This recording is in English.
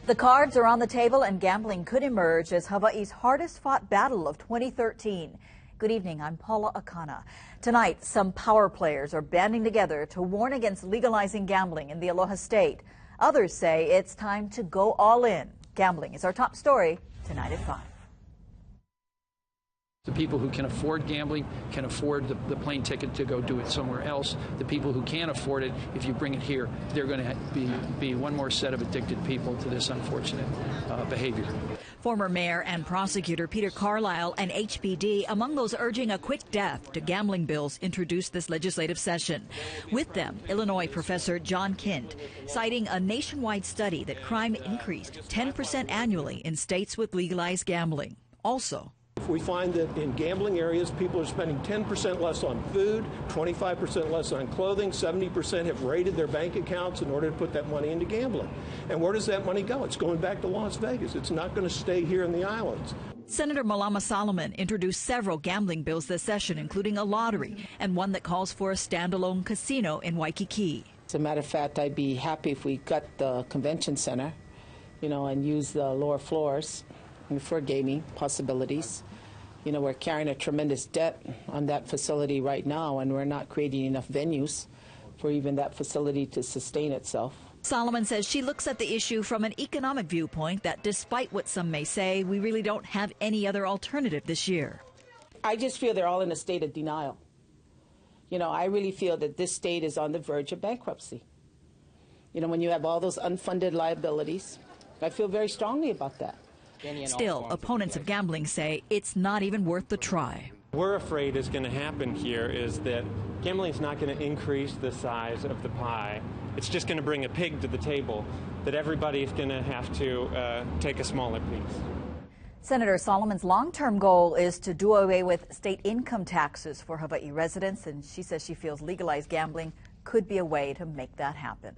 The cards are on the table and gambling could emerge as Hawaii's hardest fought battle of 2013. Good evening, I'm Paula Akana. Tonight, some power players are banding together to warn against legalizing gambling in the Aloha State. Others say it's time to go all in. Gambling is our top story tonight at 5. The people who can afford gambling can afford the plane ticket to go do it somewhere else. The people who can't afford it, if you bring it here, they're going to be one more set of addicted people to this unfortunate behavior. Former mayor and prosecutor Peter Carlisle and HPD among those urging a quick death to gambling bills introduced this legislative session. With them, Illinois professor John Kint, citing a nationwide study that crime increased 10% annually in states with legalized gambling. Also, we find that in gambling areas, people are spending 10% less on food, 25% less on clothing, 70% have raided their bank accounts in order to put that money into gambling. And where does that money go? It's going back to Las Vegas. It's not going to stay here in the islands. Senator Malama Solomon introduced several gambling bills this session, including a lottery and one that calls for a standalone casino in Waikiki. As a matter of fact, I'd be happy if we got the convention center, and use the lower floors for gaming possibilities. We're carrying a tremendous debt on that facility right now, and we're not creating enough venues for even that facility to sustain itself. Solomon says she looks at the issue from an economic viewpoint that despite what some may say, we really don't have any other alternative this year. I just feel they're all in a state of denial. I really feel that this state is on the verge of bankruptcy. When you have all those unfunded liabilities, I feel very strongly about that. Still, opponents of gambling say it's not even worth the try. We're afraid is going to happen here is that gambling is not going to increase the size of the pie. It's just going to bring a pig to the table that everybody is going to have to take a smaller piece. Senator Solomon's long-term goal is to do away with state income taxes for Hawaii residents, and she says she feels legalized gambling could be a way to make that happen.